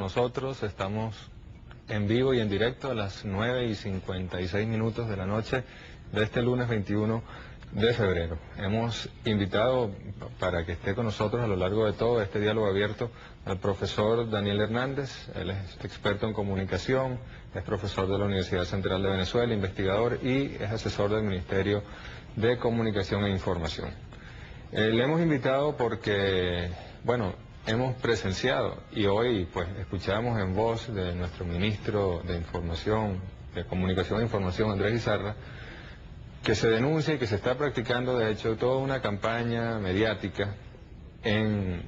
nosotros estamos en vivo y en directo a las 9:56 de la noche de este lunes 21 de febrero. Hemos invitado para que esté con nosotros a lo largo de todo este diálogo abierto al profesor Daniel Hernández. Él es experto en comunicación, es profesor de la Universidad Central de Venezuela, investigador y es asesor del Ministerio de Comunicación e Información. Le hemos invitado porque, bueno, hemos presenciado y hoy pues escuchamos en voz de nuestro ministro de Información, de Comunicación e Información, Andrés Izarra, que se denuncia y que se está practicando de hecho toda una campaña mediática en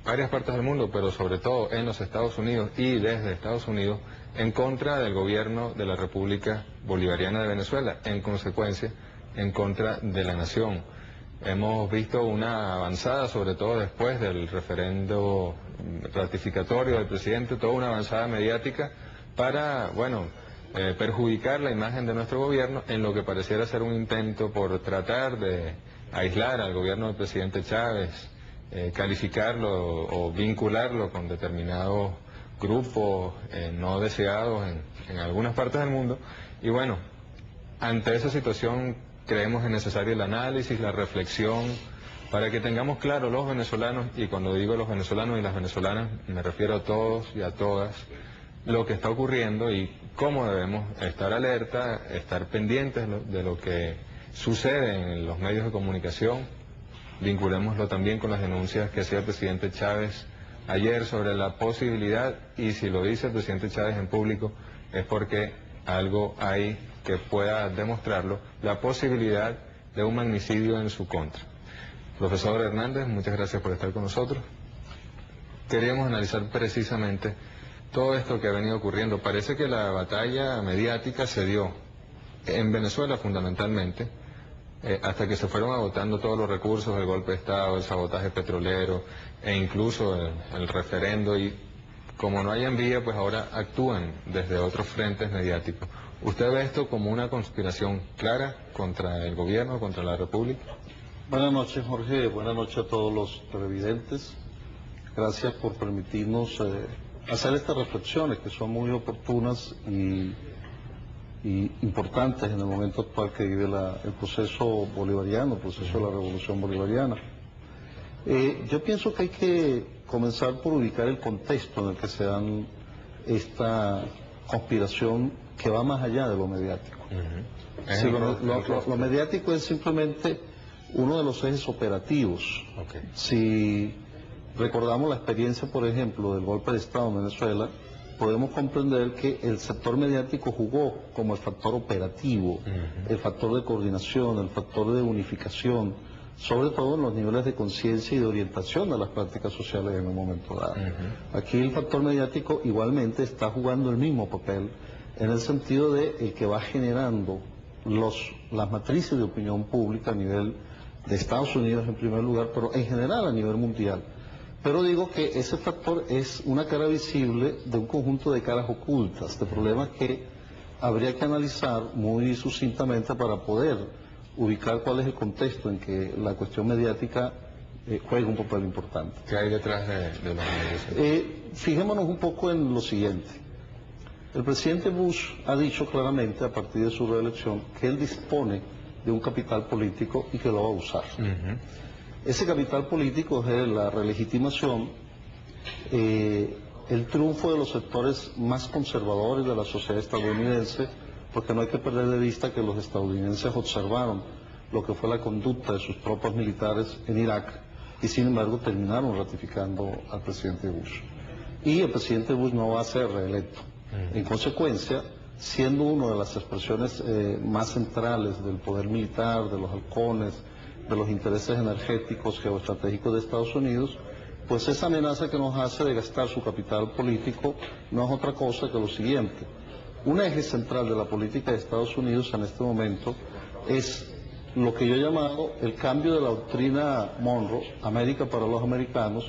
varias partes del mundo, pero sobre todo en los Estados Unidos y desde Estados Unidos, en contra del gobierno de la República Bolivariana de Venezuela, en consecuencia, en contra de la nación. Hemos visto una avanzada, sobre todo después del referendo ratificatorio del presidente, toda una avanzada mediática para, bueno, perjudicar la imagen de nuestro gobierno en lo que pareciera ser un intento por tratar de aislar al gobierno del presidente Chávez, calificarlo o vincularlo con determinados grupos no deseados en algunas partes del mundo. Y bueno, ante esa situación creemos es necesario el análisis, la reflexión, para que tengamos claro los venezolanos, y cuando digo los venezolanos y las venezolanas me refiero a todos y a todas, lo que está ocurriendo y cómo debemos estar alerta, estar pendientes de lo que sucede en los medios de comunicación. Vinculémoslo también con las denuncias que hacía el presidente Chávez ayer sobre la posibilidad, y si lo dice el presidente Chávez en público, es porque algo hay que pueda demostrarlo, la posibilidad de un magnicidio en su contra. Profesor Hernández, muchas gracias por estar con nosotros. Queríamos analizar precisamente todo esto que ha venido ocurriendo. Parece que la batalla mediática se dio en Venezuela fundamentalmente, hasta que se fueron agotando todos los recursos del golpe de Estado, el sabotaje petrolero e incluso el referendo, y como no hay envía, pues ahora actúan desde otros frentes mediáticos. ¿Usted ve esto como una conspiración clara contra el gobierno, contra la República? Buenas noches, Jorge. Buenas noches a todos los televidentes. Gracias por permitirnos hacer estas reflexiones que son muy oportunas y importantes en el momento actual que vive el proceso bolivariano, el proceso de la revolución bolivariana. Yo pienso que hay que comenzar por ubicar el contexto en el que se dan esta conspiración que va más allá de lo mediático. Sí, lo mediático es simplemente uno de los ejes operativos. Si recordamos la experiencia, por ejemplo, del golpe de Estado en Venezuela, podemos comprender que el sector mediático jugó como el factor operativo, el factor de coordinación, el factor de unificación, sobre todo en los niveles de conciencia y de orientación de las prácticas sociales en un momento dado. Aquí el factor mediático igualmente está jugando el mismo papel, en el sentido de el que va generando las matrices de opinión pública a nivel de Estados Unidos en primer lugar, pero en general a nivel mundial. Pero digo que ese factor es una cara visible de un conjunto de caras ocultas, de problemas que habría que analizar muy sucintamente para poder ubicar cuál es el contexto en que la cuestión mediática juega un papel importante. ¿Qué hay detrás de los medios? Fijémonos un poco en lo siguiente. El presidente Bush ha dicho claramente a partir de su reelección que él dispone de un capital político y que lo va a usar. Ese capital político es la relegitimación, el triunfo de los sectores más conservadores de la sociedad estadounidense, porque no hay que perder de vista que los estadounidenses observaron lo que fue la conducta de sus tropas militares en Irak y sin embargo terminaron ratificando al presidente Bush. Y el presidente Bush no va a ser reelecto. En consecuencia, siendo una de las expresiones más centrales del poder militar, de los halcones, de los intereses energéticos geoestratégicos de Estados Unidos, pues esa amenaza que nos hace de gastar su capital político no es otra cosa que lo siguiente. Un eje central de la política de Estados Unidos en este momento es lo que yo he llamado el cambio de la doctrina Monroe, América para los americanos,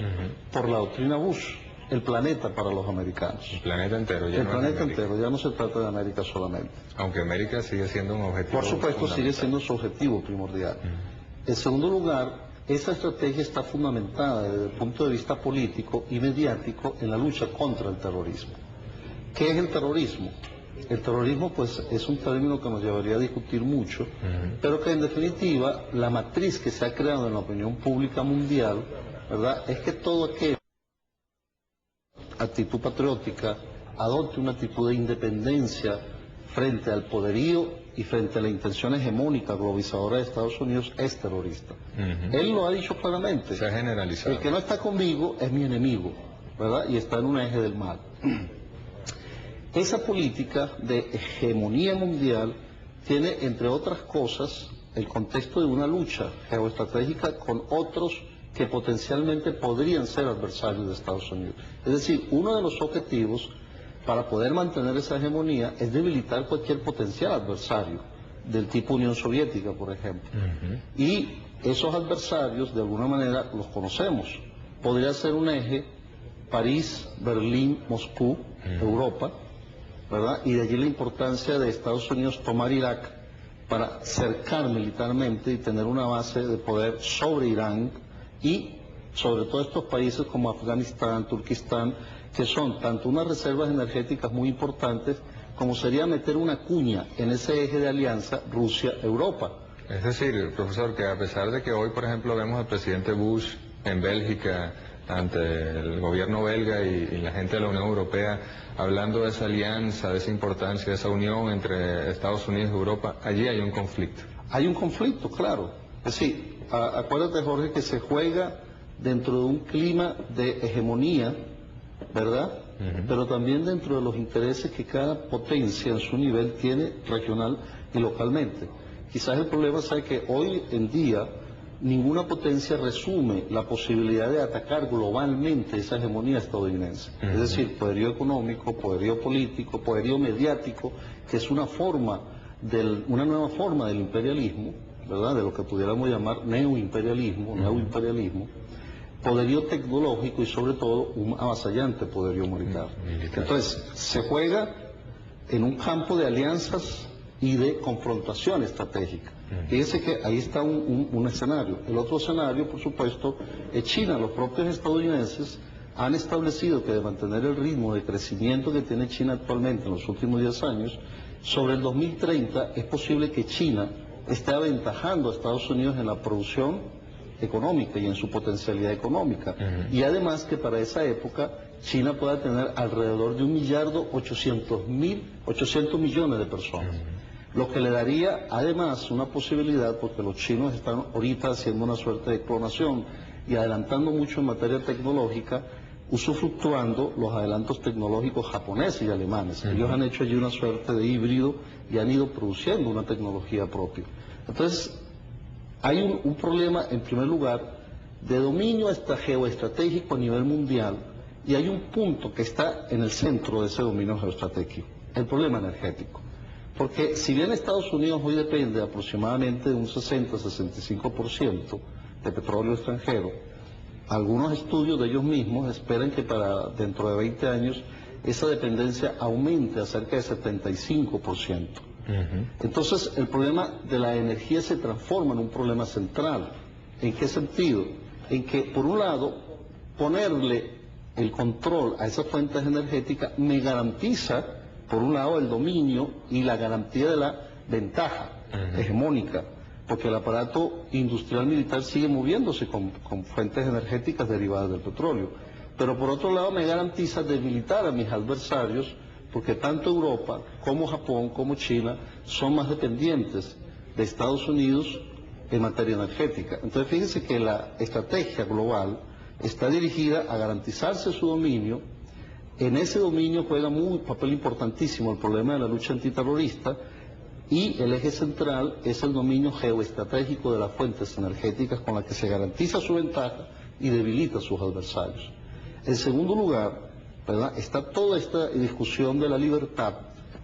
por la doctrina Bush, el planeta para los americanos. El planeta entero. El planeta entero, ya no se trata de América solamente. Aunque América sigue siendo un objetivo. Por supuesto, sigue siendo su objetivo primordial. En segundo lugar, esa estrategia está fundamentada desde el punto de vista político y mediático en la lucha contra el terrorismo. ¿Qué es el terrorismo? El terrorismo, pues, es un término que nos llevaría a discutir mucho, pero que en definitiva la matriz que se ha creado en la opinión pública mundial, ¿verdad?, es que todo aquel actitud patriótica adopte una actitud de independencia frente al poderío y frente a la intención hegemónica globalizadora de Estados Unidos es terrorista. Él lo ha dicho claramente. Se ha generalizado. El que no está conmigo es mi enemigo, ¿verdad? Y está en un eje del mal. Esa política de hegemonía mundial tiene, entre otras cosas, el contexto de una lucha geoestratégica con otros que potencialmente podrían ser adversarios de Estados Unidos. Es decir, uno de los objetivos para poder mantener esa hegemonía es debilitar cualquier potencial adversario, del tipo Unión Soviética, por ejemplo. Y esos adversarios, de alguna manera, los conocemos. Podría ser un eje París, Berlín, Moscú, Europa, ¿verdad? Y de allí la importancia de Estados Unidos tomar Irak para cercar militarmente y tener una base de poder sobre Irán y sobre todo estos países como Afganistán, Turquistán, que son tanto unas reservas energéticas muy importantes como sería meter una cuña en ese eje de alianza Rusia-Europa. Es decir, profesor, que a pesar de que hoy, por ejemplo, vemos al presidente Bush en Bélgica ante el gobierno belga y la gente de la Unión Europea hablando de esa alianza, de esa importancia, de esa unión entre Estados Unidos y Europa, allí hay un conflicto. Hay un conflicto, claro. Es decir, acuérdate, Jorge, que se juega dentro de un clima de hegemonía, ¿verdad? Pero también dentro de los intereses que cada potencia en su nivel tiene regional y localmente. Quizás el problema sea que hoy en día ninguna potencia resume la posibilidad de atacar globalmente esa hegemonía estadounidense. Es decir, poderío económico, poderío político, poderío mediático, que es una nueva forma del imperialismo, ¿verdad?, de lo que pudiéramos llamar neoimperialismo, poderío tecnológico y sobre todo un avasallante poderío militar. Entonces, se juega en un campo de alianzas y de confrontación estratégica. Fíjense que ahí está un escenario. El otro escenario, por supuesto, es China. Los propios estadounidenses han establecido que de mantener el ritmo de crecimiento que tiene China actualmente en los últimos 10 años, sobre el 2030 es posible que China esté aventajando a Estados Unidos en la producción económica y en su potencialidad económica. Y además que para esa época China pueda tener alrededor de 1.800.000 millones de personas. Lo que le daría además una posibilidad, porque los chinos están ahorita haciendo una suerte de clonación y adelantando mucho en materia tecnológica, usufructuando los adelantos tecnológicos japoneses y alemanes. Ellos han hecho allí una suerte de híbrido y han ido produciendo una tecnología propia. Entonces, hay un problema, en primer lugar, de dominio geoestratégico a nivel mundial, y hay un punto que está en el centro de ese dominio geoestratégico, el problema energético. Porque si bien Estados Unidos hoy depende aproximadamente de un 60-65% de petróleo extranjero, algunos estudios de ellos mismos esperan que para dentro de 20 años esa dependencia aumente a cerca de 75%. Entonces el problema de la energía se transforma en un problema central. ¿En qué sentido? En que por un lado ponerle el control a esas fuentes energéticas me garantiza por un lado el dominio y la garantía de la ventaja hegemónica, porque el aparato industrial militar sigue moviéndose con fuentes energéticas derivadas del petróleo, pero por otro lado me garantiza debilitar a mis adversarios, porque tanto Europa como Japón como China son más dependientes de Estados Unidos en materia energética. Entonces fíjense que la estrategia global está dirigida a garantizarse su dominio. En ese dominio juega un papel importantísimo el problema de la lucha antiterrorista, y el eje central es el dominio geoestratégico de las fuentes energéticas con las que se garantiza su ventaja y debilita a sus adversarios. En segundo lugar, ¿verdad?, está toda esta discusión de la libertad,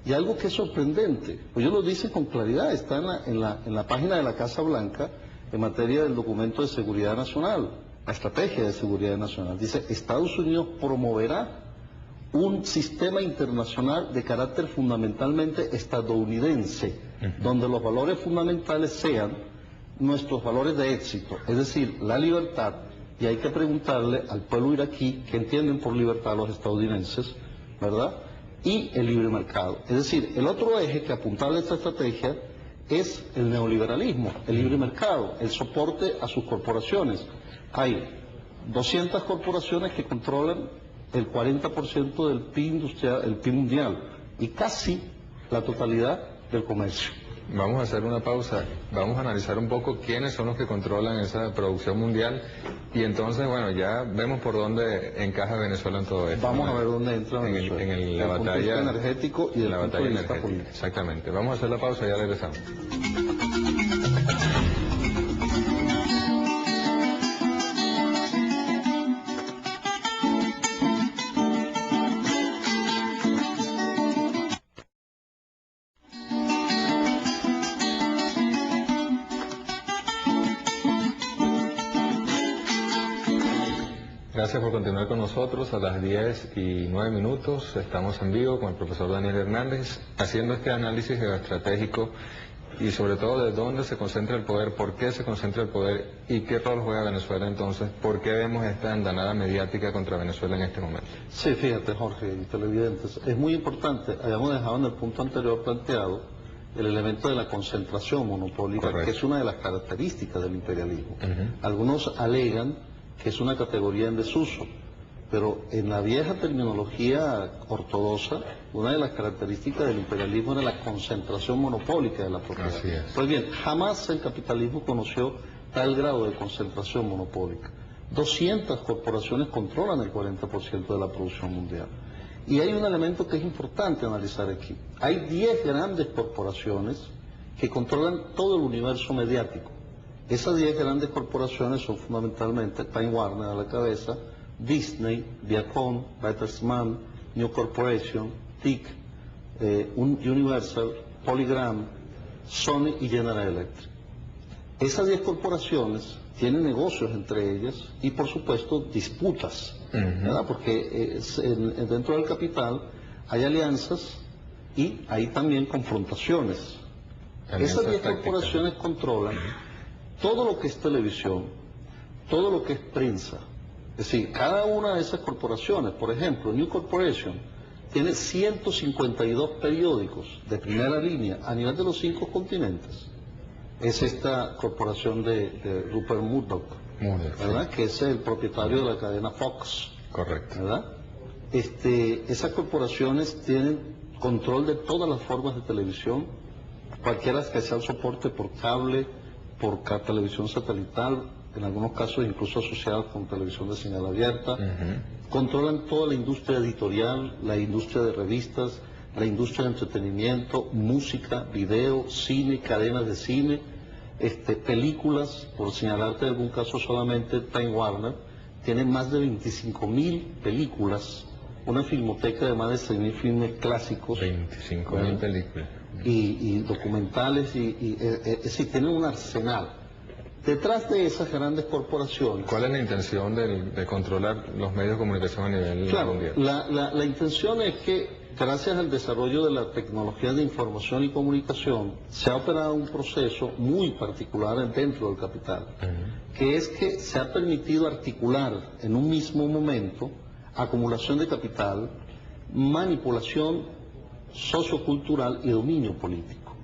y algo que es sorprendente, pues ellos lo dicen con claridad, está en la página de la Casa Blanca en materia del documento de seguridad nacional, la estrategia de seguridad nacional. Dice, Estados Unidos promoverá un sistema internacional de carácter fundamentalmente estadounidense, donde los valores fundamentales sean nuestros valores de éxito, es decir, la libertad, y hay que preguntarle al pueblo iraquí qué entienden por libertad los estadounidenses, ¿verdad? Y el libre mercado. Es decir, el otro eje que apuntaba esta estrategia es el neoliberalismo, el libre mercado, el soporte a sus corporaciones. Hay 200 corporaciones que controlan el 40% del PIB industrial, el PIB mundial, y casi la totalidad del comercio. Vamos a hacer una pausa, vamos a analizar un poco quiénes son los que controlan esa producción mundial y entonces, bueno, ya vemos por dónde encaja Venezuela en todo esto. Vamos a ver dónde entra Venezuela. En la batalla energético y la batalla energética. Exactamente. Vamos a hacer la pausa y ya regresamos. Gracias por continuar con nosotros. A las 10:09 estamos en vivo con el profesor Daniel Hernández haciendo este análisis geoestratégico y sobre todo de dónde se concentra el poder, por qué se concentra el poder y qué rol juega Venezuela entonces, por qué vemos esta andanada mediática contra Venezuela en este momento. Sí, fíjate Jorge y televidentes, es muy importante, habíamos dejado en el punto anterior planteado el elemento de la concentración monopólica, correcto, que es una de las características del imperialismo. Algunos alegan que es una categoría en desuso, pero en la vieja terminología ortodoxa, una de las características del imperialismo era la concentración monopólica de la propiedad. Así es. Pues bien, jamás el capitalismo conoció tal grado de concentración monopólica. 200 corporaciones controlan el 40% de la producción mundial. Y hay un elemento que es importante analizar aquí. Hay 10 grandes corporaciones que controlan todo el universo mediático. Esas 10 grandes corporaciones son fundamentalmente Time Warner a la cabeza, Disney, Viacom, Bertelsmann, New Corporation, TIC, Universal, Polygram, Sony y General Electric. Esas 10 corporaciones tienen negocios entre ellas y por supuesto disputas, ¿verdad? Porque dentro del capital hay alianzas y hay también confrontaciones. Esas 10 corporaciones controlan todo lo que es televisión, todo lo que es prensa. Es decir, cada una de esas corporaciones, por ejemplo, New Corporation, tiene 152 periódicos de primera línea a nivel de los 5 continentes. Es esta corporación de Rupert Murdoch, ¿verdad? Sí. Que es el propietario de la cadena Fox. Correcto. ¿Verdad? Esas corporaciones tienen control de todas las formas de televisión, cualquiera que sea el soporte por cable, por televisión satelital, en algunos casos incluso asociados con televisión de señal abierta. Controlan toda la industria editorial, la industria de revistas, la industria de entretenimiento, música, video, cine, cadenas de cine, películas, por señalarte algún caso solamente, Time Warner tiene más de 25.000 películas, una filmoteca de más de 6.000 filmes clásicos. 25.000 películas. Y documentales, es decir, tienen un arsenal. Detrás de esas grandes corporaciones... ¿Cuál es la intención de controlar los medios de comunicación a nivel mundial? La intención es que, gracias al desarrollo de la tecnología de información y comunicación, se ha operado un proceso muy particular dentro del capital, que es que se ha permitido articular en un mismo momento acumulación de capital, manipulación sociocultural y dominio político.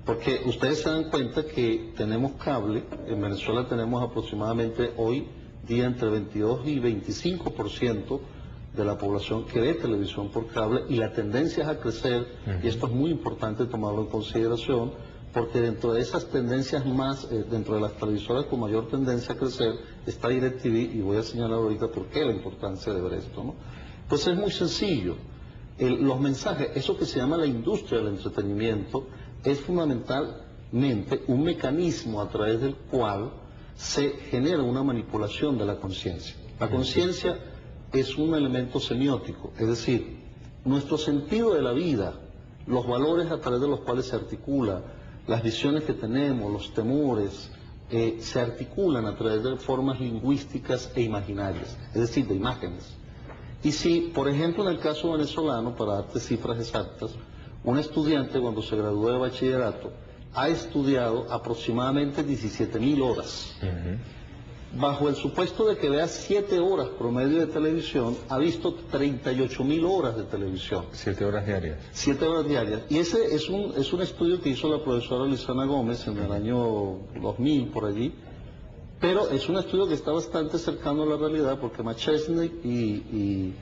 Porque ustedes se dan cuenta que tenemos cable, en Venezuela tenemos aproximadamente hoy día entre 22 y 25% de la población que ve televisión por cable y la tendencia es a crecer, y esto es muy importante tomarlo en consideración, porque dentro de esas tendencias más, dentro de las televisoras con mayor tendencia a crecer, está DirecTV, y voy a señalar ahorita por qué la importancia de ver esto, ¿no? Pues es muy sencillo. Los mensajes, eso que se llama la industria del entretenimiento, es fundamentalmente un mecanismo a través del cual se genera una manipulación de la conciencia. La conciencia es un elemento semiótico, es decir, nuestro sentido de la vida, los valores a través de los cuales se articula, las visiones que tenemos, los temores, se articulan a través de formas lingüísticas e imaginarias, es decir, de imágenes. Y si, por ejemplo, en el caso venezolano, para darte cifras exactas, un estudiante cuando se gradúa de bachillerato ha estudiado aproximadamente 17.000 horas. Bajo el supuesto de que vea 7 horas promedio de televisión, ha visto 38.000 horas de televisión. 7 horas diarias. 7 horas diarias. Y ese es un estudio que hizo la profesora Luisana Gómez en el año 2000, por allí. Pero es un estudio que está bastante cercano a la realidad, porque McChesney y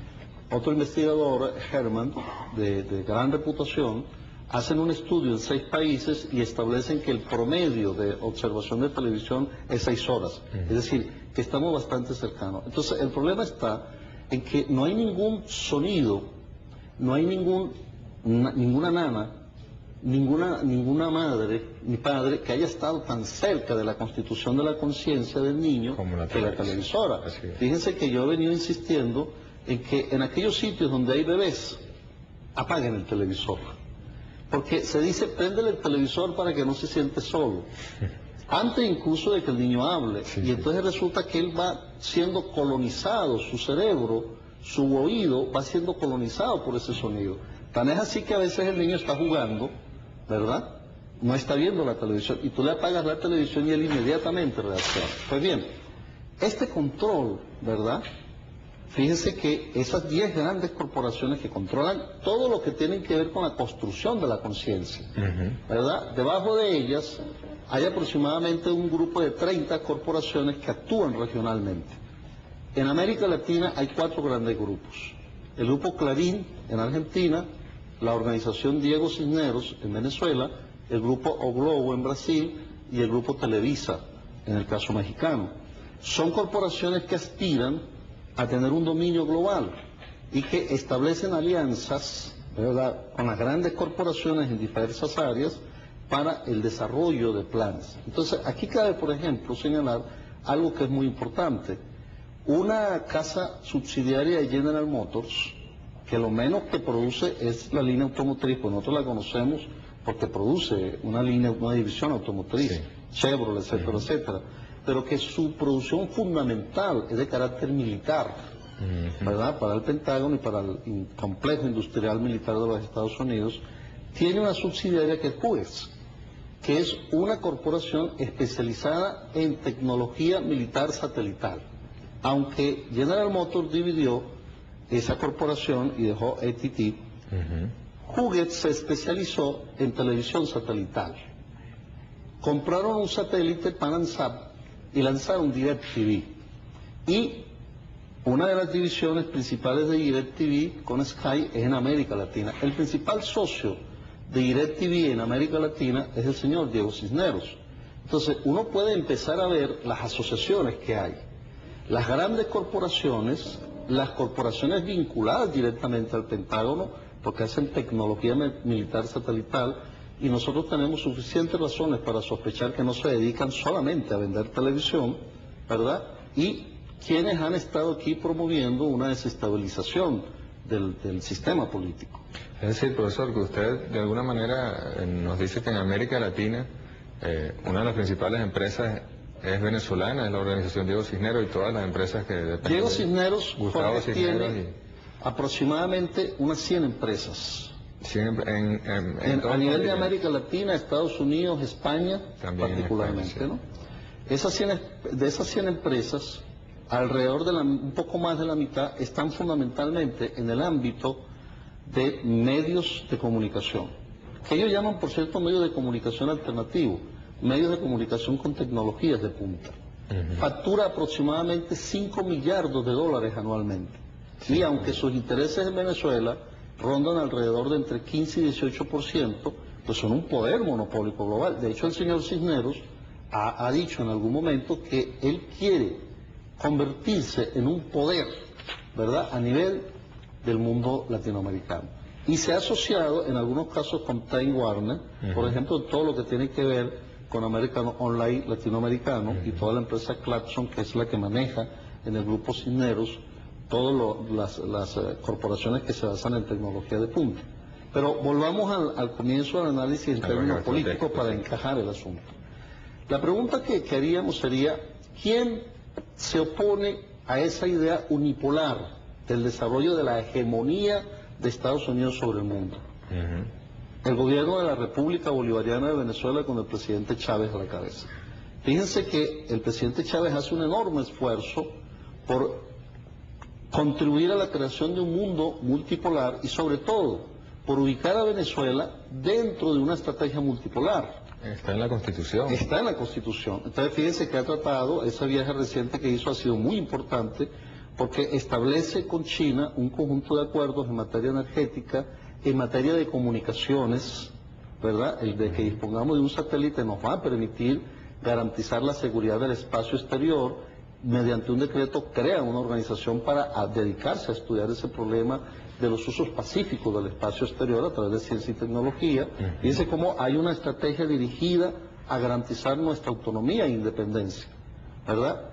otro investigador, Herman, de gran reputación, hacen un estudio en 6 países y establecen que el promedio de observación de televisión es 6 horas. Es decir, que estamos bastante cercanos. Entonces, el problema está en que no hay ningún sonido, no hay ninguna nana, ninguna madre ni padre que haya estado tan cerca de la constitución de la conciencia del niño que la televisora. Fíjense que yo he venido insistiendo en que en aquellos sitios donde hay bebés, apaguen el televisor. Porque se dice, préndele el televisor para que no se siente solo. Antes incluso de que el niño hable. Y entonces resulta que él va siendo colonizado, su cerebro, su oído va siendo colonizado por ese sonido. Tan es así que a veces el niño está jugando, ¿verdad? No está viendo la televisión. Y tú le apagas la televisión y él inmediatamente reacciona. Pues bien, este control, ¿verdad? Fíjense que esas 10 grandes corporaciones que controlan todo lo que tiene que ver con la construcción de la conciencia, ¿verdad? Debajo de ellas hay aproximadamente un grupo de 30 corporaciones que actúan regionalmente. En América Latina hay 4 grandes grupos. El grupo Clarín en Argentina, la organización Diego Cisneros en Venezuela, el grupo O Globo en Brasil y el grupo Televisa en el caso mexicano. Son corporaciones que aspiran a tener un dominio global y que establecen alianzas, ¿verdad?, con las grandes corporaciones en diversas áreas para el desarrollo de planes. Entonces, aquí cabe, por ejemplo, señalar algo que es muy importante. Una casa subsidiaria de General Motors, que lo menos que produce es la línea automotriz, pues nosotros la conocemos porque produce una división automotriz, Chevrolet, etcétera, etcétera, pero que su producción fundamental es de carácter militar, ¿verdad?, para el Pentágono y para el complejo industrial militar de los Estados Unidos, tiene una subsidiaria que es Hughes, que es una corporación especializada en tecnología militar satelital. Aunque General Motors dividió esa corporación y dejó AT&T, Hughes se especializó en televisión satelital. Compraron un satélite PanAmSat y lanzaron DirecTV. Y una de las divisiones principales de DirecTV con Sky es en América Latina. El principal socio de DirecTV en América Latina es el señor Diego Cisneros. Entonces, uno puede empezar a ver las asociaciones que hay. Las grandes corporaciones, las corporaciones vinculadas directamente al Pentágono, porque hacen tecnología militar satelital, y nosotros tenemos suficientes razones para sospechar que no se dedican solamente a vender televisión, ¿verdad? Y quienes han estado aquí promoviendo una desestabilización del sistema político. Es decir, profesor, que usted de alguna manera nos dice que en América Latina una de las principales empresas es venezolana, es la organización Diego Cisneros y todas las empresas que dependen. Diego Cisneros, Gustavo Cisneros tiene aproximadamente unas 100 empresas. A nivel de América Latina, Estados Unidos, España, también particularmente, España, sí, ¿no? De esas 100 empresas, alrededor de un poco más de la mitad están fundamentalmente en el ámbito de medios de comunicación, que ellos llaman, por cierto, medios de comunicación alternativos, medios de comunicación con tecnologías de punta. Factura aproximadamente 5 millardos de dólares anualmente. Sí, y aunque sus intereses en Venezuela rondan alrededor de entre 15 y 18%, pues son un poder monopólico global. De hecho, el señor Cisneros ha dicho en algún momento que él quiere convertirse en un poder, ¿verdad?, a nivel del mundo latinoamericano. Y se ha asociado en algunos casos con Time Warner, por ejemplo, todo lo que tiene que ver con American Online latinoamericano y toda la empresa Claxon, que es la que maneja en el grupo Cisneros todas las corporaciones que se basan en tecnología de punta. Pero volvamos al comienzo del análisis en términos políticos para encajar el asunto. La pregunta que haríamos sería, ¿quién se opone a esa idea unipolar del desarrollo de la hegemonía de Estados Unidos sobre el mundo? el gobierno de la República Bolivariana de Venezuela con el presidente Chávez a la cabeza. Fíjense que el presidente Chávez hace un enorme esfuerzo por contribuir a la creación de un mundo multipolar y sobre todo por ubicar a Venezuela dentro de una estrategia multipolar. Está en la Constitución. Está en la Constitución. Entonces fíjense que ha tratado, ese viaje reciente que hizo ha sido muy importante porque establece con China un conjunto de acuerdos en materia energética, en materia de comunicaciones, ¿verdad? El de que dispongamos de un satélite nos va a permitir garantizar la seguridad del espacio exterior. Mediante un decreto crea una organización para dedicarse a estudiar ese problema de los usos pacíficos del espacio exterior a través de ciencia y tecnología. Fíjense cómo hay una estrategia dirigida a garantizar nuestra autonomía e independencia, ¿verdad?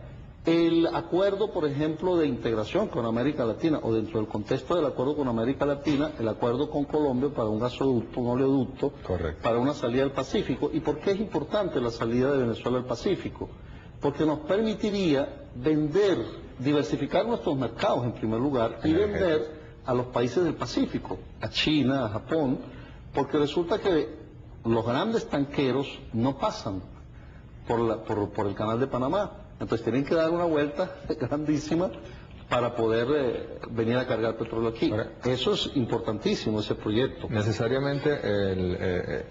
El acuerdo, por ejemplo, de integración con América Latina, o dentro del contexto del acuerdo con América Latina, el acuerdo con Colombia para un gasoducto, un oleoducto, correcto, para una salida al Pacífico. ¿Y por qué es importante la salida de Venezuela al Pacífico? Porque nos permitiría vender, diversificar nuestros mercados en primer lugar y vender a los países del Pacífico, a China, a Japón, porque resulta que los grandes tanqueros no pasan por el canal de Panamá. Entonces tienen que dar una vuelta grandísima para poder venir a cargar petróleo aquí. Ahora, eso es importantísimo, ese proyecto. Necesariamente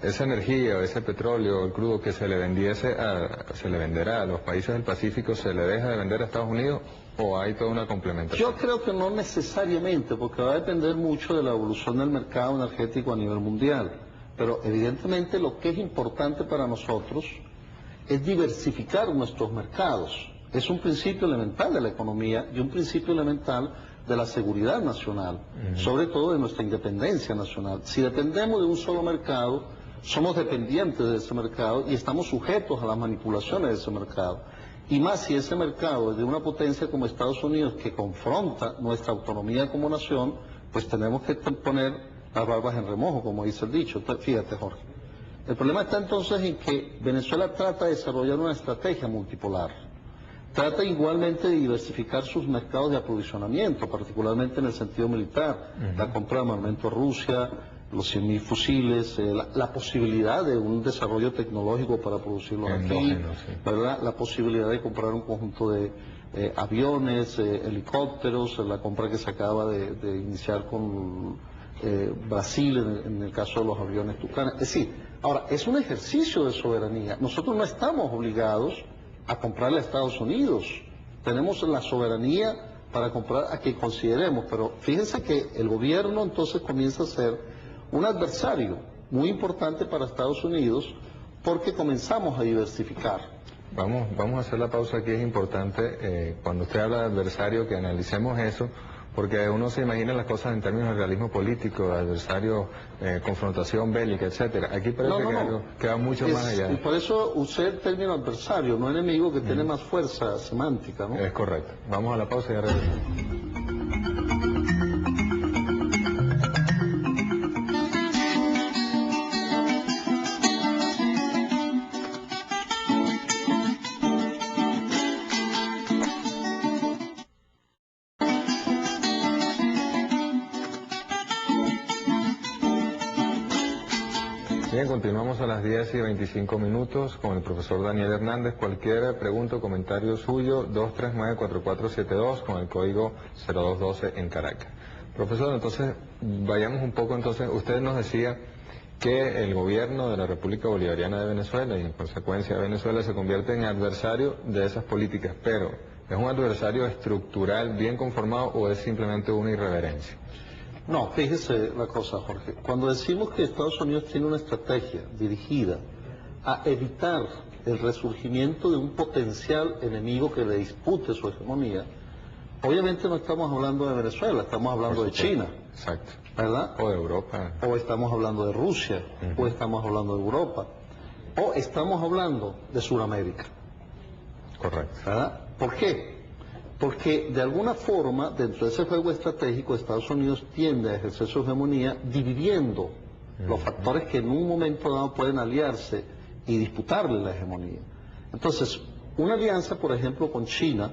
esa energía, ese petróleo, el crudo que se le venderá a los países del Pacífico, ¿se le deja de vender a Estados Unidos o hay toda una complementación? Yo creo que no necesariamente, porque va a depender mucho de la evolución del mercado energético a nivel mundial. Pero evidentemente lo que es importante para nosotros es diversificar nuestros mercados. Es un principio elemental de la economía y un principio elemental de la seguridad nacional, sobre todo de nuestra independencia nacional. Si dependemos de un solo mercado, somos dependientes de ese mercado y estamos sujetos a las manipulaciones de ese mercado. Y más si ese mercado es de una potencia como Estados Unidos que confronta nuestra autonomía como nación, pues tenemos que poner las barbas en remojo, como dice el dicho. Entonces, fíjate, Jorge. El problema está entonces en que Venezuela trata de desarrollar una estrategia multipolar. Trata igualmente de diversificar sus mercados de aprovisionamiento, particularmente en el sentido militar. La compra de armamento a Rusia, los 100.000 fusiles, la posibilidad de un desarrollo tecnológico para producirlos aquí, ¿verdad? La posibilidad de comprar un conjunto de aviones, helicópteros, la compra que se acaba de iniciar con Brasil en el caso de los aviones Tucana. Es decir, ahora, es un ejercicio de soberanía. Nosotros no estamos obligados a comprarle a Estados Unidos. Tenemos la soberanía para comprar a quien consideremos, pero fíjense que el gobierno entonces comienza a ser un adversario muy importante para Estados Unidos porque comenzamos a diversificar. Vamos a hacer la pausa aquí, es importante, cuando usted habla de adversario, que analicemos eso, porque uno se imagina las cosas en términos de realismo político, adversario, confrontación bélica, etcétera. Aquí parece que va mucho más allá. Y por eso usé el término adversario, no enemigo, que tiene más fuerza semántica, ¿no? Es correcto. Vamos a la pausa y ya regresamos. Bien, continuamos a las 10:25 con el profesor Daniel Hernández. Cualquier pregunta o comentario suyo, 239-4472 con el código 0212 en Caracas. Profesor, entonces, vayamos un poco, entonces, usted nos decía que el gobierno de la República Bolivariana de Venezuela y en consecuencia Venezuela se convierte en adversario de esas políticas, pero ¿es un adversario estructural bien conformado o es simplemente una irreverencia? No, fíjese la cosa, Jorge. Cuando decimos que Estados Unidos tiene una estrategia dirigida a evitar el resurgimiento de un potencial enemigo que le dispute su hegemonía, obviamente no estamos hablando de Venezuela, estamos hablando de China. Exacto. ¿Verdad? O de Europa. O estamos hablando de Rusia, o estamos hablando de Europa, o estamos hablando de Sudamérica. Correcto. ¿Verdad? ¿Por qué? Porque de alguna forma, dentro de ese juego estratégico, Estados Unidos tiende a ejercer su hegemonía dividiendo los factores que en un momento dado pueden aliarse y disputarle la hegemonía. Entonces, una alianza, por ejemplo, con China,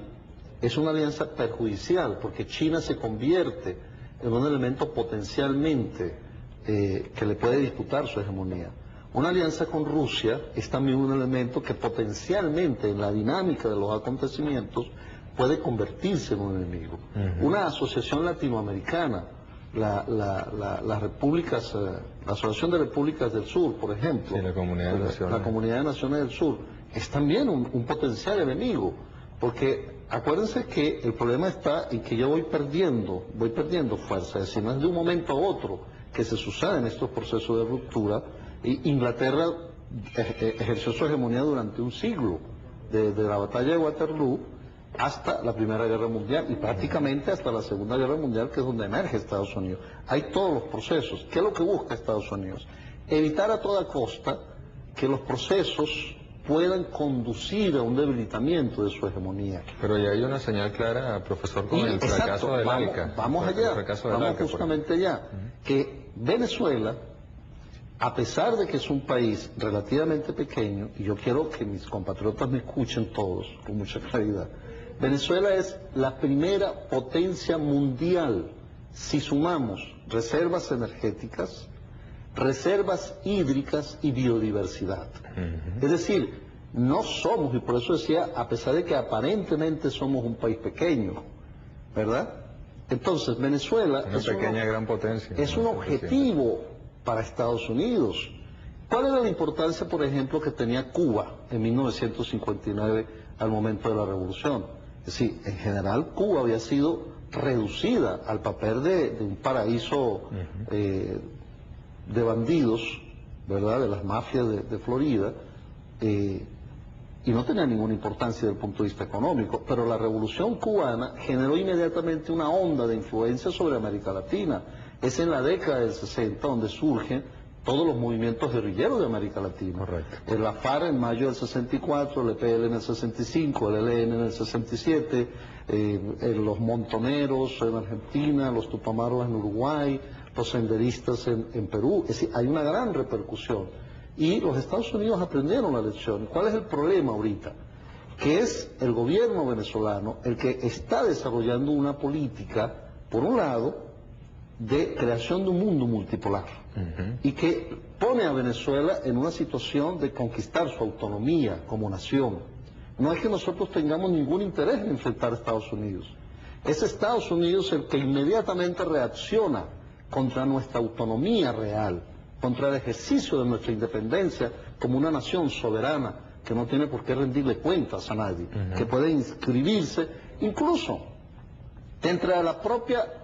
es una alianza perjudicial, porque China se convierte en un elemento potencialmente que le puede disputar su hegemonía. Una alianza con Rusia es también un elemento que potencialmente en la dinámica de los acontecimientos puede convertirse en un enemigo. Una asociación latinoamericana, las repúblicas, la Asociación de Repúblicas del Sur, por ejemplo, sí, la Comunidad de Naciones. La Comunidad de Naciones del Sur, es también un potencial enemigo, porque acuérdense que el problema está en que yo voy perdiendo fuerza, es decir, no es de un momento a otro que se suceden estos procesos de ruptura. Inglaterra ejerció su hegemonía durante un siglo, desde la batalla de Waterloo hasta la Primera Guerra Mundial y prácticamente hasta la Segunda Guerra Mundial, que es donde emerge Estados Unidos. Hay todos los procesos. ¿Qué es lo que busca Estados Unidos? Evitar a toda costa que los procesos puedan conducir a un debilitamiento de su hegemonía. Pero ya hay una señal clara, profesor, con el fracaso del ALCA. Vamos allá, vamos justamente allá, que Venezuela, a pesar de que es un país relativamente pequeño, y yo quiero que mis compatriotas me escuchen todos con mucha claridad, Venezuela es la primera potencia mundial si sumamos reservas energéticas, reservas hídricas y biodiversidad. Es decir, no somos, y por eso decía, a pesar de que aparentemente somos un país pequeño, ¿verdad? Entonces, Venezuela una pequeña gran potencia. Es un objetivo para Estados Unidos. ¿Cuál era la importancia, por ejemplo, que tenía Cuba en 1959 al momento de la revolución? Es decir, en general Cuba había sido reducida al papel de un paraíso de bandidos, ¿verdad?, de las mafias de Florida, y no tenía ninguna importancia desde el punto de vista económico, pero la revolución cubana generó inmediatamente una onda de influencia sobre América Latina. Es en la década del 60 donde surgen todos los movimientos guerrilleros de América Latina. Correcto. La FARC en mayo del 64, el EPL en el 65, el ELN en el 67, los montoneros en Argentina, los tupamaros en Uruguay, los senderistas en Perú. Es decir, hay una gran repercusión. Y los Estados Unidos aprendieron la lección. ¿Cuál es el problema ahorita? Que es el gobierno venezolano el que está desarrollando una política, por un lado, de creación de un mundo multipolar, y que pone a Venezuela en una situación de conquistar su autonomía como nación. No es que nosotros tengamos ningún interés en enfrentar a Estados Unidos. Es Estados Unidos el que inmediatamente reacciona contra nuestra autonomía real, contra el ejercicio de nuestra independencia como una nación soberana que no tiene por qué rendirle cuentas a nadie, que puede inscribirse incluso dentro de la propia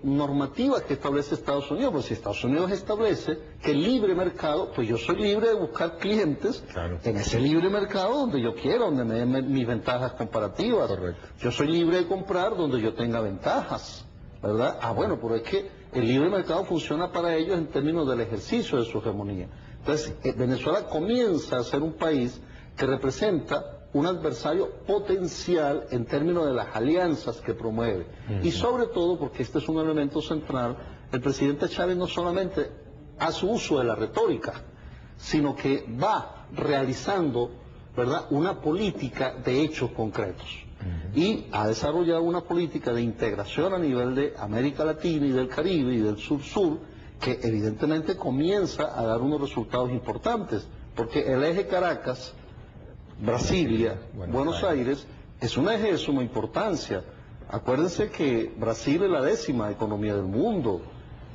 normativa que establece Estados Unidos. Pues si Estados Unidos establece que el libre mercado, pues yo soy libre de buscar clientes en ese libre mercado donde yo quiera, donde me den mis ventajas comparativas. Correcto. Yo soy libre de comprar donde yo tenga ventajas, ¿verdad? Bueno, pero es que el libre mercado funciona para ellos en términos del ejercicio de su hegemonía. Entonces, Venezuela comienza a ser un país que representa un adversario potencial en términos de las alianzas que promueve. Y sobre todo, porque este es un elemento central, el presidente Chávez no solamente hace uso de la retórica, sino que va realizando, ¿verdad?, una política de hechos concretos. Y ha desarrollado una política de integración a nivel de América Latina y del Caribe y del sur-sur, que evidentemente comienza a dar unos resultados importantes, porque el eje Caracas, Brasilia, Buenos Aires, es un eje de suma importancia. Acuérdense que Brasil es la 10ª economía del mundo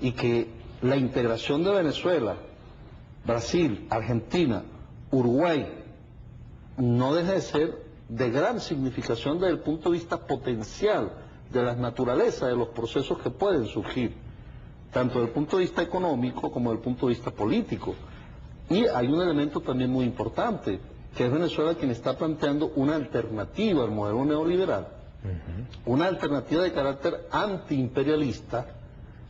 y que la integración de Venezuela, Brasil, Argentina, Uruguay, no deja de ser de gran significación desde el punto de vista potencial de la naturaleza de los procesos que pueden surgir, tanto desde el punto de vista económico como desde el punto de vista político. Y hay un elemento también muy importante, que es Venezuela quien está planteando una alternativa al modelo neoliberal, una alternativa de carácter antiimperialista,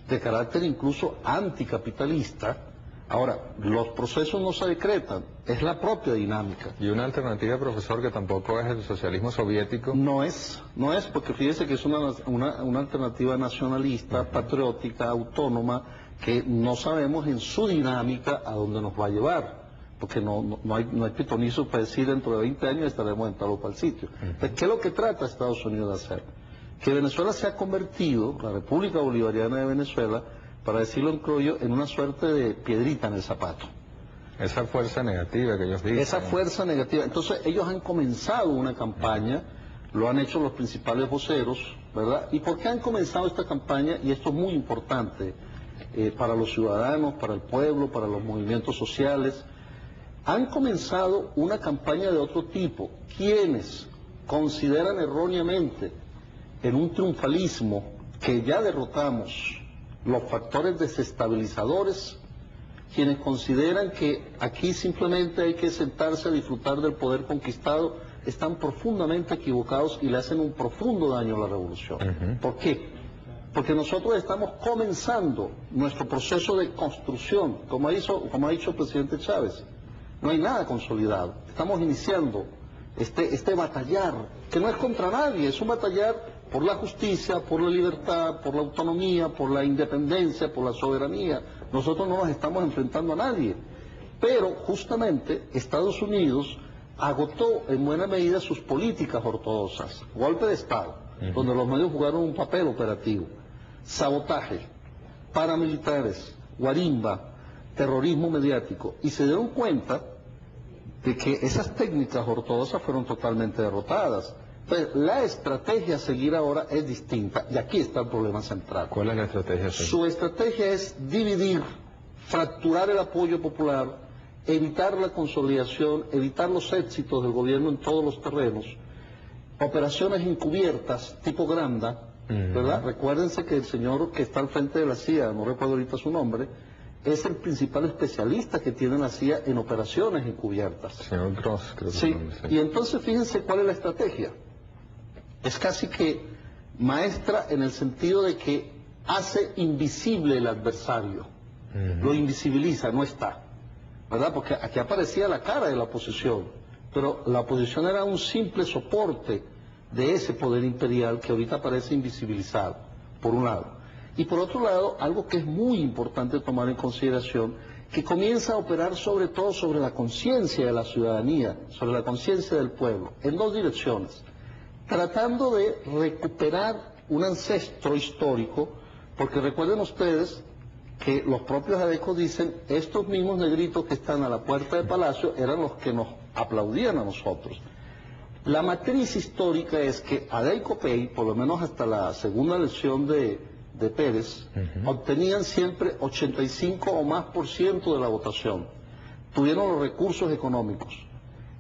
de carácter incluso anticapitalista. Ahora, los procesos no se decretan, es la propia dinámica. Y una alternativa, profesor, que tampoco es el socialismo soviético. No es, porque fíjese que es una alternativa nacionalista, patriótica, autónoma, que no sabemos en su dinámica a dónde nos va a llevar, porque no hay pitonizo para decir dentro de 20 años estaremos en tal o cual sitio. Entonces, ¿qué es lo que trata Estados Unidos de hacer? Que Venezuela se ha convertido, la República Bolivariana de Venezuela, para decirlo en criollo, en una suerte de piedrita en el zapato. Esa fuerza negativa que ellos dicen. Esa fuerza negativa. Entonces ellos han comenzado una campaña, lo han hecho los principales voceros, ¿verdad? ¿Y por qué han comenzado esta campaña? Y esto es muy importante para los ciudadanos, para el pueblo, para los movimientos sociales. Han comenzado una campaña de otro tipo. Quienes consideran erróneamente en un triunfalismo que ya derrotamos los factores desestabilizadores, quienes consideran que aquí simplemente hay que sentarse a disfrutar del poder conquistado, están profundamente equivocados y le hacen un profundo daño a la revolución. ¿Por qué? Porque nosotros estamos comenzando nuestro proceso de construcción, como ha dicho el presidente Chávez. No hay nada consolidado. Estamos iniciando este batallar, que no es contra nadie, es un batallar por la justicia, por la libertad, por la autonomía, por la independencia, por la soberanía. Nosotros no nos estamos enfrentando a nadie. Pero justamente Estados Unidos agotó en buena medida sus políticas ortodoxas. Golpe de Estado, donde los medios jugaron un papel operativo. Sabotaje, paramilitares, guarimba, terrorismo mediático. Y se dieron cuenta de que esas técnicas ortodoxas fueron totalmente derrotadas. Entonces, la estrategia a seguir ahora es distinta, y aquí está el problema central. ¿Cuál es la estrategia? Su estrategia es dividir, fracturar el apoyo popular, evitar la consolidación, evitar los éxitos del gobierno en todos los terrenos, operaciones encubiertas, tipo Granda, ¿verdad? Recuérdense que el señor que está al frente de la CIA, no recuerdo ahorita su nombre, es el principal especialista que tiene la CIA en operaciones encubiertas. Señor Gross, creo que sí. sí. Y entonces fíjense cuál es la estrategia. Es casi que maestra en el sentido de que hace invisible el adversario, lo invisibiliza, no está, ¿verdad? Porque aquí aparecía la cara de la oposición, pero la oposición era un simple soporte de ese poder imperial que ahorita parece invisibilizado, por un lado. Y por otro lado, algo que es muy importante tomar en consideración, que comienza a operar sobre todo sobre la conciencia de la ciudadanía, sobre la conciencia del pueblo, en dos direcciones. Tratando de recuperar un ancestro histórico, porque recuerden ustedes que los propios adecos dicen, estos mismos negritos que están a la puerta del palacio eran los que nos aplaudían a nosotros. La matriz histórica es que Adey Copey, por lo menos hasta la segunda elección de Pérez, obtenían siempre 85 o más % de la votación. Tuvieron los recursos económicos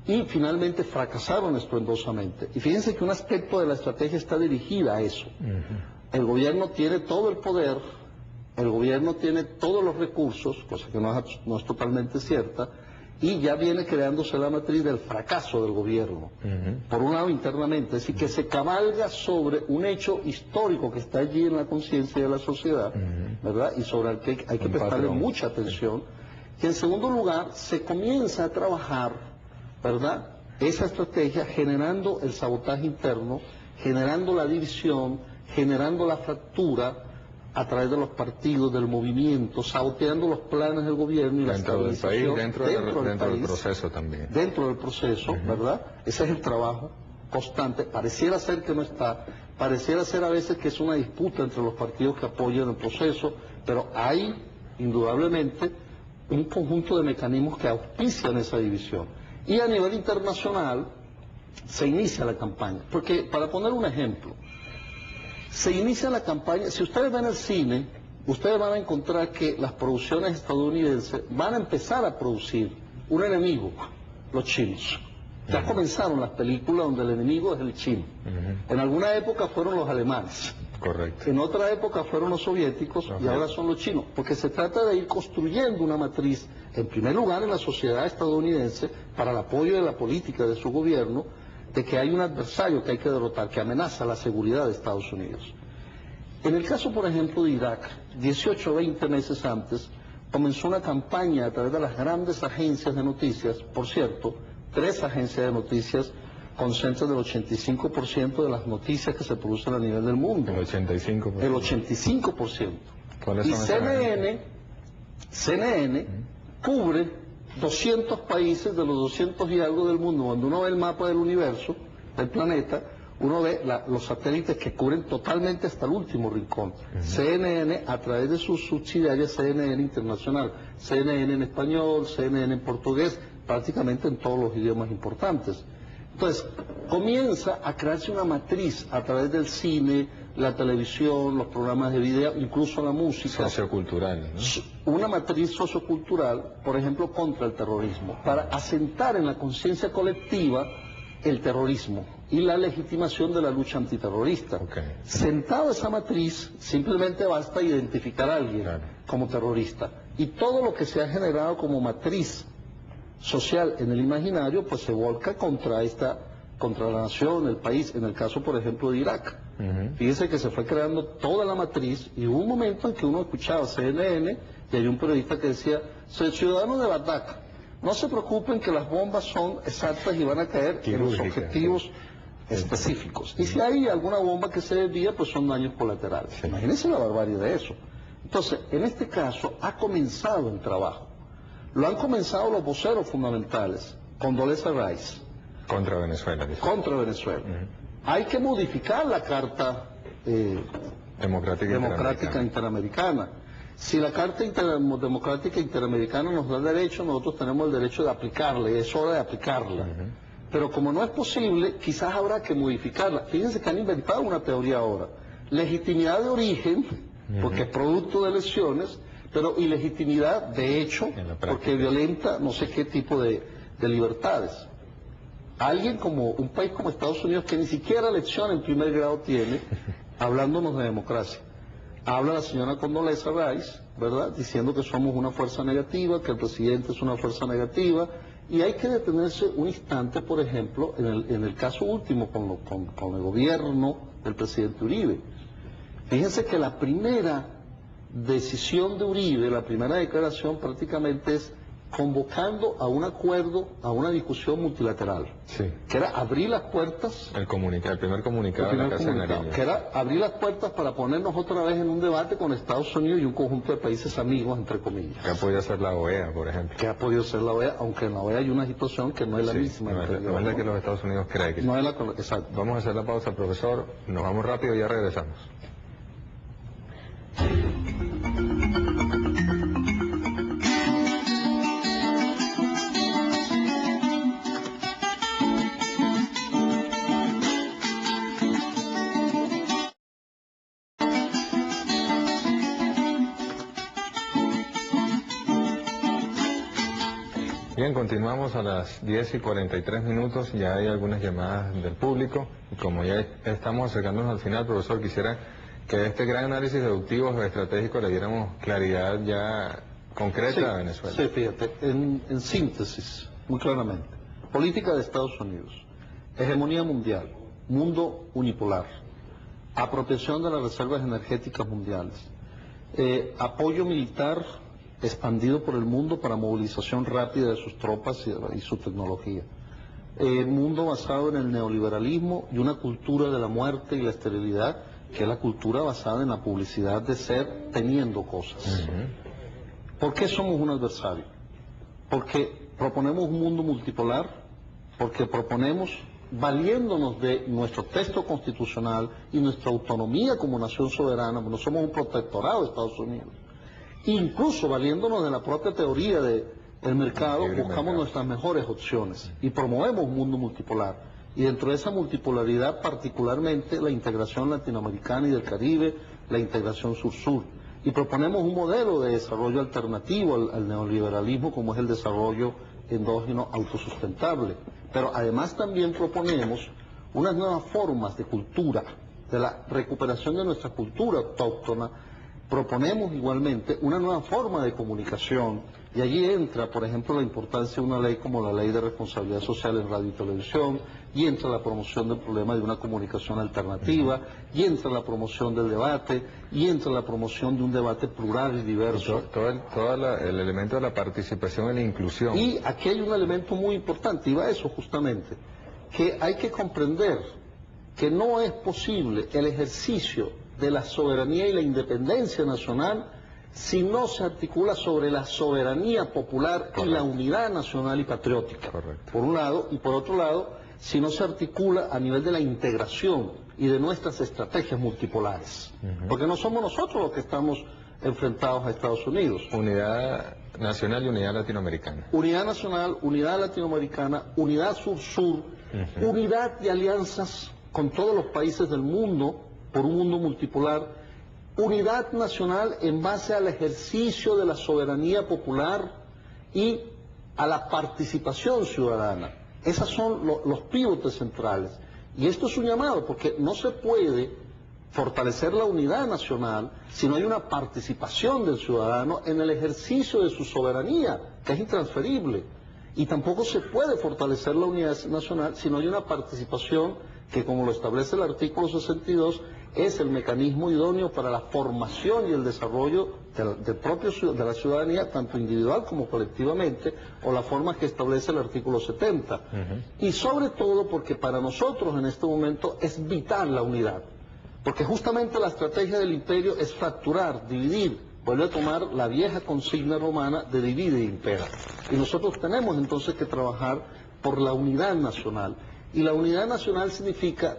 y finalmente fracasaron estruendosamente. Y fíjense que un aspecto de la estrategia está dirigida a eso. El gobierno tiene todo el poder, el gobierno tiene todos los recursos, cosa que no es totalmente cierta, y ya viene creándose la matriz del fracaso del gobierno, por un lado internamente, es decir, que se cabalga sobre un hecho histórico que está allí en la conciencia de la sociedad, ¿verdad? Y sobre el que hay que prestarle mucha atención. Y en segundo lugar, se comienza a trabajar, ¿verdad?, esa estrategia generando el sabotaje interno, generando la división, generando la fractura, a través de los partidos, del movimiento, saboteando los planes del gobierno y la estabilización dentro del proceso también. Dentro del proceso, ¿verdad? Ese es el trabajo constante. Pareciera ser que no está, pareciera ser a veces que es una disputa entre los partidos que apoyan el proceso, pero hay indudablemente un conjunto de mecanismos que auspician esa división. Y a nivel internacional se inicia la campaña, porque para poner un ejemplo, se inicia la campaña, si ustedes ven el cine, ustedes van a encontrar que las producciones estadounidenses van a empezar a producir un enemigo, los chinos. Ya comenzaron las películas donde el enemigo es el chino. En alguna época fueron los alemanes. Correcto. En otra época fueron los soviéticos y ahora son los chinos, porque se trata de ir construyendo una matriz, en primer lugar en la sociedad estadounidense, para el apoyo de la política de su gobierno, de que hay un adversario que hay que derrotar, que amenaza la seguridad de Estados Unidos. En el caso, por ejemplo, de Irak, 18 o 20 meses antes, comenzó una campaña a través de las grandes agencias de noticias. Por cierto, 3 agencias de noticias concentran el 85% de las noticias que se producen a nivel del mundo. El 85%. El 85%. ¿Cuáles y son CNN cubre 200 países de los 200 y algo del mundo. Cuando uno ve el mapa del universo, del planeta, uno ve los satélites que cubren totalmente hasta el último rincón. CNN, a través de sus subsidiarias, CNN Internacional, CNN en español, CNN en portugués, prácticamente en todos los idiomas importantes. Entonces, comienza a crearse una matriz a través del cine, la televisión, los programas de video, incluso la música. Sociocultural, ¿no? Una matriz sociocultural, por ejemplo, contra el terrorismo, para asentar en la conciencia colectiva el terrorismo y la legitimación de la lucha antiterrorista. Okay. Sentado esa matriz, simplemente basta identificar a alguien como terrorista. Y todo lo que se ha generado como matriz social en el imaginario, pues se volca contra la nación, el país, en el caso, por ejemplo, de Irak. Fíjense que se fue creando toda la matriz y hubo un momento en que uno escuchaba CNN y hay un periodista que decía: soy ciudadano de Bagdad, no se preocupen que las bombas son exactas y van a caer en los objetivos específicos. Y si hay alguna bomba que se desvía, pues son daños colaterales. Sí. Imagínense la barbarie de eso. Entonces, en este caso, ha comenzado el trabajo. Lo han comenzado los voceros fundamentales, Condoleezza Rice. Contra Venezuela. Dice. Contra Venezuela. Hay que modificar la Carta Democrática Interamericana. Si la Carta Democrática Interamericana nos da el derecho, nosotros tenemos el derecho de aplicarla, y es hora de aplicarla. Pero como no es posible, quizás habrá que modificarla. Fíjense que han inventado una teoría ahora. Legitimidad de origen, porque es producto de elecciones, pero ilegitimidad de hecho, porque violenta no sé qué tipo de libertades. Alguien como un país como Estados Unidos, que ni siquiera elección en primer grado tiene, hablándonos de democracia. Habla la señora Condoleezza Rice, ¿verdad?, diciendo que somos una fuerza negativa, que el presidente es una fuerza negativa, y hay que detenerse un instante, por ejemplo, en el caso último con el gobierno del presidente Uribe. Fíjense que la primera decisión de Uribe, la primera declaración prácticamente es convocando a un acuerdo, a una discusión multilateral, que era abrir las puertas, el primer comunicado de la Casa de Nariño, que era abrir las puertas para ponernos otra vez en un debate con Estados Unidos y un conjunto de países amigos, entre comillas. Que ha podido ser la OEA, por ejemplo. Que ha podido ser la OEA, aunque en la OEA hay una situación que no es la misma. No es la que los Estados Unidos creen que no es la exacto. Vamos a hacer la pausa, profesor, nos vamos rápido y ya regresamos. Bien, continuamos a las 10:43, ya hay algunas llamadas del público, y como ya estamos acercándonos al final, profesor, quisiera que este gran análisis deductivo o estratégico le diéramos claridad ya concreta a Venezuela. Sí, fíjate, en síntesis, muy claramente, política de Estados Unidos, hegemonía mundial, mundo unipolar, apropiación de las reservas energéticas mundiales, apoyo militar expandido por el mundo para movilización rápida de sus tropas y su tecnología. Mundo basado en el neoliberalismo y una cultura de la muerte y la esterilidad, que es la cultura basada en la publicidad de ser teniendo cosas. ¿Por qué somos un adversario? Porque proponemos un mundo multipolar, porque proponemos, valiéndonos de nuestro texto constitucional y nuestra autonomía como nación soberana, porque no somos un protectorado de Estados Unidos, incluso valiéndonos de la propia teoría del mercado, buscamos nuestras mejores opciones y promovemos un mundo multipolar. Y dentro de esa multipolaridad, particularmente la integración latinoamericana y del Caribe, la integración sur-sur. Y proponemos un modelo de desarrollo alternativo al neoliberalismo, como es el desarrollo endógeno autosustentable. Pero además también proponemos unas nuevas formas de cultura, de la recuperación de nuestra cultura autóctona. Proponemos igualmente una nueva forma de comunicación, y allí entra, por ejemplo, la importancia de una ley como la Ley de Responsabilidad Social en Radio y Televisión, y entra la promoción del problema de una comunicación alternativa, y entra la promoción del debate, y entra la promoción de un debate plural y diverso. Todo el elemento de la participación y la inclusión. Y aquí hay un elemento muy importante, y va a eso justamente, que hay que comprender que no es posible el ejercicio de la soberanía y la independencia nacional si no se articula sobre la soberanía popular. Correcto. Y la unidad nacional y patriótica. Correcto. Por un lado, y por otro lado, sino se articula a nivel de la integración y de nuestras estrategias multipolares. Porque no somos nosotros los que estamos enfrentados a Estados Unidos. Unidad nacional y unidad latinoamericana. Unidad nacional, unidad latinoamericana, unidad sur-sur, unidad de alianzas con todos los países del mundo por un mundo multipolar, unidad nacional en base al ejercicio de la soberanía popular y a la participación ciudadana. Esos son los pivotes centrales. Y esto es un llamado, porque no se puede fortalecer la unidad nacional si no hay una participación del ciudadano en el ejercicio de su soberanía, que es intransferible. Y tampoco se puede fortalecer la unidad nacional si no hay una participación que, como lo establece el artículo 62, es el mecanismo idóneo para la formación y el desarrollo de la ciudadanía, tanto individual como colectivamente, o la forma que establece el artículo 70. Y sobre todo porque para nosotros en este momento es vital la unidad. Porque justamente la estrategia del imperio es fracturar, dividir, vuelve a tomar la vieja consigna romana de divide e impera. Y nosotros tenemos entonces que trabajar por la unidad nacional. Y la unidad nacional significa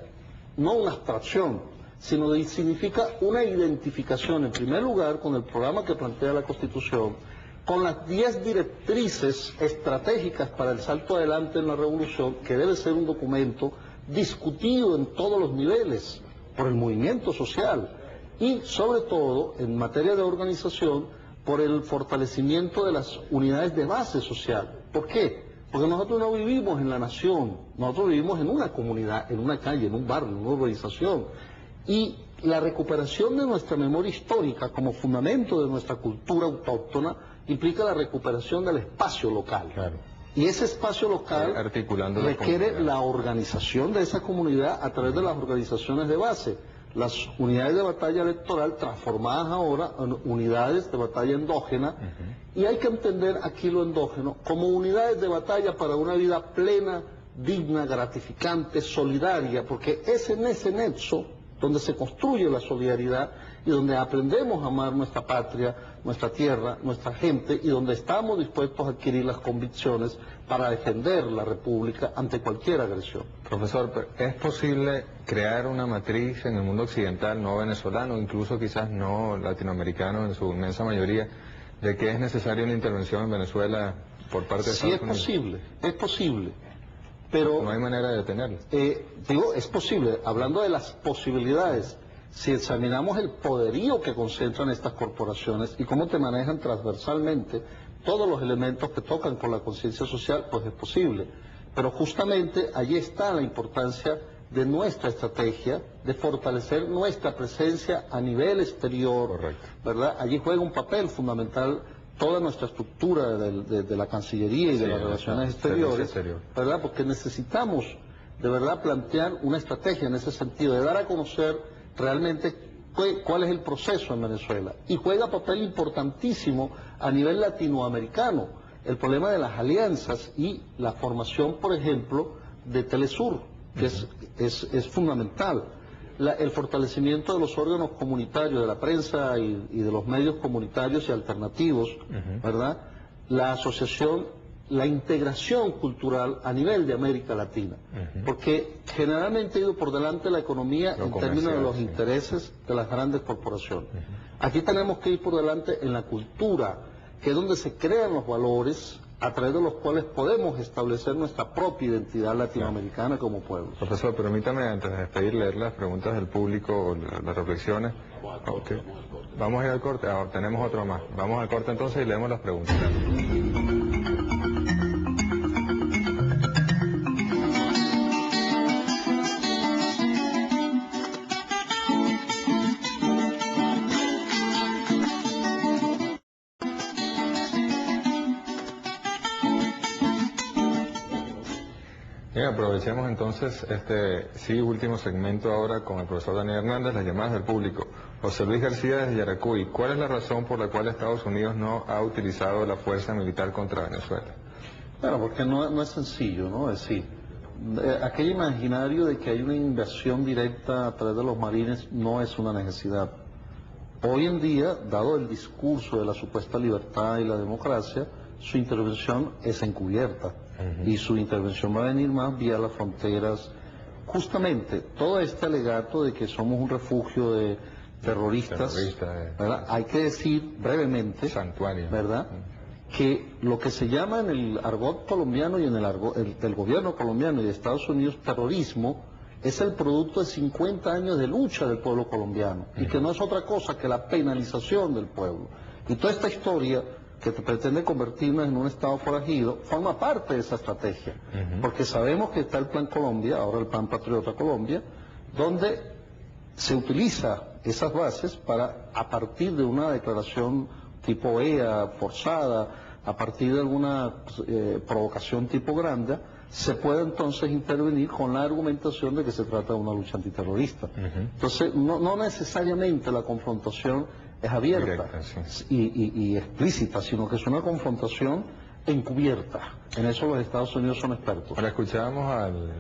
no una abstracción, sino significa una identificación, en primer lugar, con el programa que plantea la Constitución, con las 10 directrices estratégicas para el salto adelante en la revolución, que debe ser un documento discutido en todos los niveles por el movimiento social y, sobre todo, en materia de organización, por el fortalecimiento de las unidades de base social. ¿Por qué? Porque nosotros no vivimos en la nación, nosotros vivimos en una comunidad, en una calle, en un barrio, en una urbanización. Y la recuperación de nuestra memoria histórica como fundamento de nuestra cultura autóctona implica la recuperación del espacio local. Claro. Y ese espacio local requiere la organización de esa comunidad a través de las organizaciones de base. Las unidades de batalla electoral transformadas ahora en unidades de batalla endógena, y hay que entender aquí lo endógeno como unidades de batalla para una vida plena, digna, gratificante, solidaria, porque es en ese nexo donde se construye la solidaridad y donde aprendemos a amar nuestra patria, nuestra tierra, nuestra gente, y donde estamos dispuestos a adquirir las convicciones para defender la República ante cualquier agresión. Profesor, ¿es posible crear una matriz en el mundo occidental, no venezolano, incluso quizás no latinoamericano en su inmensa mayoría, de que es necesaria una intervención en Venezuela por parte de Estados Unidos? Sí, es posible. Pero no hay manera de detenerlo. Es posible, hablando de las posibilidades, si examinamos el poderío que concentran estas corporaciones y cómo te manejan transversalmente todos los elementos que tocan con la conciencia social, pues es posible. Pero justamente allí está la importancia de nuestra estrategia, de fortalecer nuestra presencia a nivel exterior. Correcto. ¿Verdad? Allí juega un papel fundamental toda nuestra estructura de la Cancillería y de las relaciones exteriores, ¿verdad? Porque necesitamos de verdad plantear una estrategia en ese sentido, de dar a conocer realmente cuál es el proceso en Venezuela. Y juega papel importantísimo a nivel latinoamericano, el problema de las alianzas y la formación, por ejemplo, de Telesur, que es fundamental. El fortalecimiento de los órganos comunitarios, de la prensa y de los medios comunitarios y alternativos, ¿verdad? La asociación, la integración cultural a nivel de América Latina, porque generalmente ha ido por delante la economía en términos de los intereses de las grandes corporaciones. Aquí tenemos que ir por delante en la cultura, que es donde se crean los valores a través de los cuales podemos establecer nuestra propia identidad latinoamericana como pueblo. Profesor, permítame antes de despedir leer las preguntas del público o las reflexiones. Okay. Vamos a ir al corte, tenemos otro más. Vamos al corte entonces y leemos las preguntas. Bien, aprovechemos entonces este último segmento ahora con el profesor Daniel Hernández, las llamadas del público. José Luis García desde Yaracuy, ¿cuál es la razón por la cual Estados Unidos no ha utilizado la fuerza militar contra Venezuela? Bueno, porque no es sencillo, ¿no? Es decir, aquel imaginario de que hay una invasión directa a través de los marines no es una necesidad. Hoy en día, dado el discurso de la supuesta libertad y la democracia, su intervención es encubierta y su intervención va a venir más vía las fronteras. Justamente, todo este alegato de que somos un refugio de terroristas, ¿verdad? Hay que decir brevemente, santuario, ¿verdad?, que lo que se llama en el argot colombiano y en el argot del gobierno colombiano y de Estados Unidos terrorismo es el producto de 50 años de lucha del pueblo colombiano y que no es otra cosa que la penalización del pueblo. Y toda esta historia que pretende convertirnos en un Estado forajido forma parte de esa estrategia, porque sabemos que está el Plan Colombia, ahora el Plan Patriota Colombia, donde se utiliza esas bases para, a partir de una declaración tipo OEA forzada, a partir de alguna provocación tipo Granda, se puede entonces intervenir con la argumentación de que se trata de una lucha antiterrorista. Entonces, no necesariamente la confrontación es abierta directa, sí, y explícita, sino que es una confrontación encubierta. En eso los Estados Unidos son expertos. Ahora escuchábamos al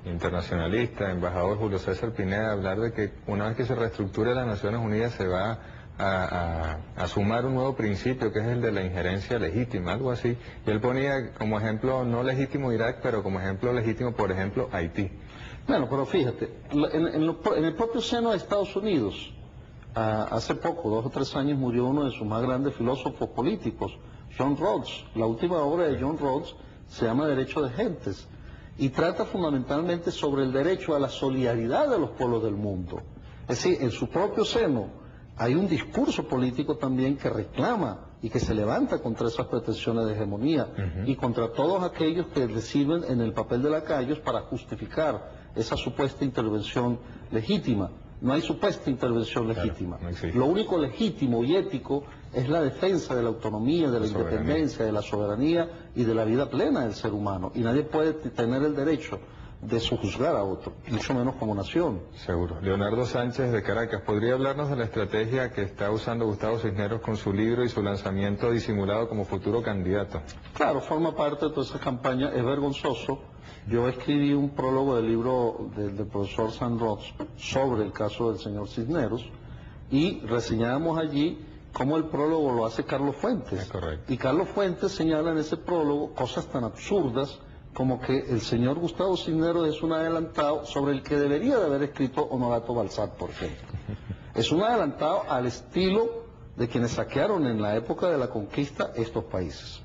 internacionalista, embajador Julio César Pineda, hablar de que una vez que se reestructure las Naciones Unidas se va a sumar un nuevo principio que es el de la injerencia legítima, algo así. Y él ponía como ejemplo no legítimo Irak, pero como ejemplo legítimo, por ejemplo, Haití. Bueno, pero fíjate, en el propio seno de Estados Unidos, hace poco, 2 o 3 años, murió uno de sus más grandes filósofos políticos, John Rawls. La última obra de John Rawls se llama Derecho de Gentes y trata fundamentalmente sobre el derecho a la solidaridad de los pueblos del mundo. Es decir, en su propio seno hay un discurso político también que reclama y que se levanta contra esas pretensiones de hegemonía y contra todos aquellos que le sirven en el papel de lacayos para justificar esa supuesta intervención legítima. No hay supuesta intervención legítima. Claro, no existe. Lo único legítimo y ético es la defensa de la autonomía, de la independencia, de la soberanía y de la vida plena del ser humano. Y nadie puede tener el derecho de sojuzgar a otro, mucho menos como nación. Seguro. Leonardo Sánchez de Caracas, ¿podría hablarnos de la estrategia que está usando Gustavo Cisneros con su libro y su lanzamiento disimulado como futuro candidato? Claro, forma parte de toda esa campaña, es vergonzoso. Yo escribí un prólogo del libro del profesor Sanroz sobre el caso del señor Cisneros y reseñábamos allí cómo el prólogo lo hace Carlos Fuentes. Es correcto. Y Carlos Fuentes señala en ese prólogo cosas tan absurdas como que el señor Gustavo Cisneros es un adelantado sobre el que debería de haber escrito Honorato Balzac, por ejemplo. Es un adelantado al estilo de quienes saquearon en la época de la conquista estos países.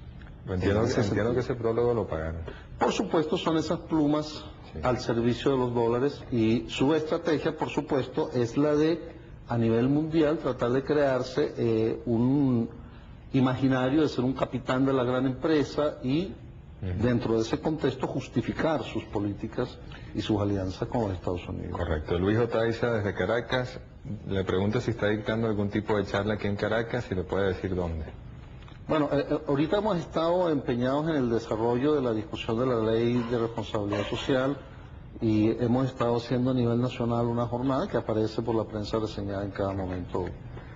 Entiendo que ese prólogo lo pagaron. Por supuesto, son esas plumas al servicio de los dólares y su estrategia, por supuesto, es la de, a nivel mundial, tratar de crearse un imaginario de ser un capitán de la gran empresa y dentro de ese contexto justificar sus políticas y sus alianzas con los Estados Unidos. Correcto. Luis Otaiza desde Caracas le pregunto si está dictando algún tipo de charla aquí en Caracas y le puede decir dónde. Bueno, ahorita hemos estado empeñados en el desarrollo de la discusión de la ley de responsabilidad social y hemos estado haciendo a nivel nacional una jornada que aparece por la prensa reseñada en cada momento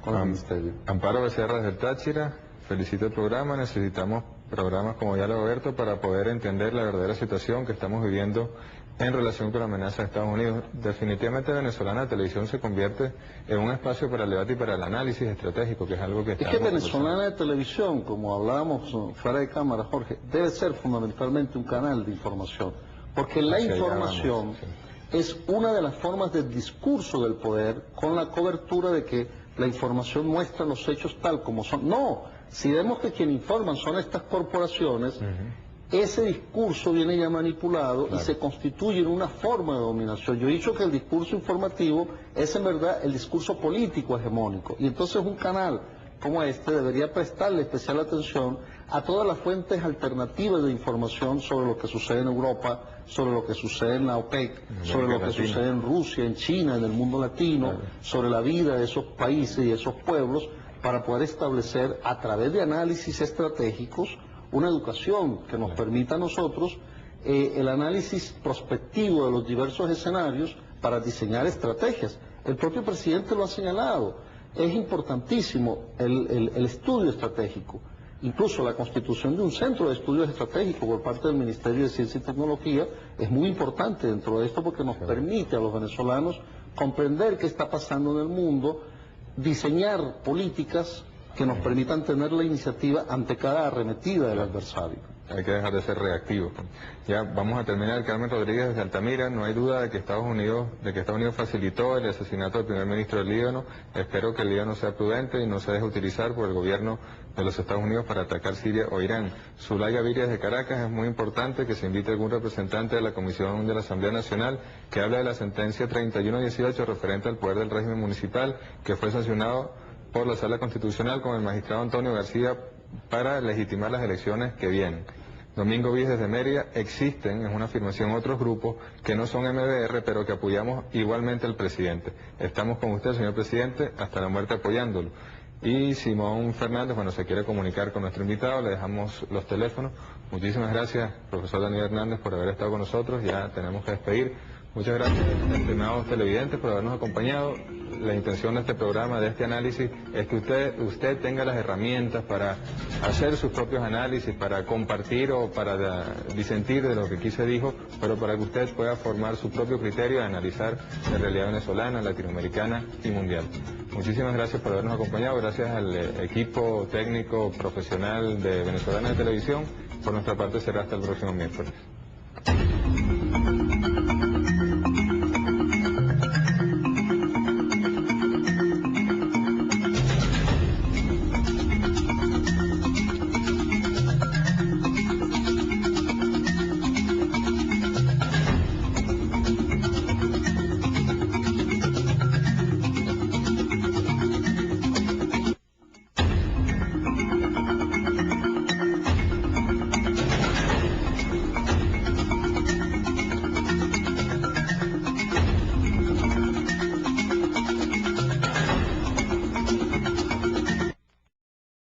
con el Ministerio. Amparo Becerra desde Táchira, felicito el programa, necesitamos programas como ya lo he abierto para poder entender la verdadera situación que estamos viviendo en relación con la amenaza de Estados Unidos. Definitivamente Venezolana Televisión se convierte en un espacio para el debate y para el análisis estratégico, que es algo que estamos... Es que Venezolana de Televisión, como hablábamos fuera de cámara, Jorge, debe ser fundamentalmente un canal de información, porque la información es una de las formas del discurso del poder con la cobertura de que la información muestra los hechos tal como son. No, si vemos que quien informan son estas corporaciones, ese discurso viene ya manipulado y se constituye en una forma de dominación. Yo he dicho que el discurso informativo es en verdad el discurso político hegemónico. Y entonces un canal como este debería prestarle especial atención a todas las fuentes alternativas de información sobre lo que sucede en Europa, sobre lo que sucede en la OPEC, sobre lo que sucede en Rusia, en China, en el mundo latino, sobre la vida de esos países y esos pueblos, para poder establecer a través de análisis estratégicos una educación que nos permita a nosotros el análisis prospectivo de los diversos escenarios para diseñar estrategias. El propio presidente lo ha señalado. Es importantísimo el estudio estratégico. Incluso la constitución de un centro de estudios estratégicos por parte del Ministerio de Ciencia y Tecnología es muy importante dentro de esto porque nos permite a los venezolanos comprender qué está pasando en el mundo diseñar políticas que nos permitan tener la iniciativa ante cada arremetida del adversario. Hay que dejar de ser reactivos. Ya vamos a terminar. Carmen Rodríguez de Altamira, no hay duda de que Estados Unidos facilitó el asesinato del primer ministro del Líbano. Espero que el Líbano sea prudente y no se deje utilizar por el gobierno de los Estados Unidos para atacar Siria o Irán. Zulay Gaviria de Caracas, es muy importante que se invite a algún representante de la Comisión de la Asamblea Nacional que hable de la sentencia 3118 referente al poder del régimen municipal que fue sancionado por la Sala Constitucional con el magistrado Antonio García para legitimar las elecciones que vienen. Domingo Víez desde Mérida, existen, es una afirmación, otros grupos que no son MBR, pero que apoyamos igualmente al presidente. Estamos con usted, señor presidente, hasta la muerte apoyándolo. Y Simón Fernández, bueno, se quiere comunicar con nuestro invitado, le dejamos los teléfonos. Muchísimas gracias, profesor Daniel Hernández, por haber estado con nosotros, ya tenemos que despedir. Muchas gracias, estimados televidentes, por habernos acompañado. La intención de este programa, de este análisis, es que usted tenga las herramientas para hacer sus propios análisis, para compartir o para disentir de lo que aquí se dijo, pero para que usted pueda formar su propio criterio y analizar la realidad venezolana, latinoamericana y mundial. Muchísimas gracias por habernos acompañado, gracias al equipo técnico profesional de Venezolana de Televisión. Por nuestra parte será hasta el próximo miércoles.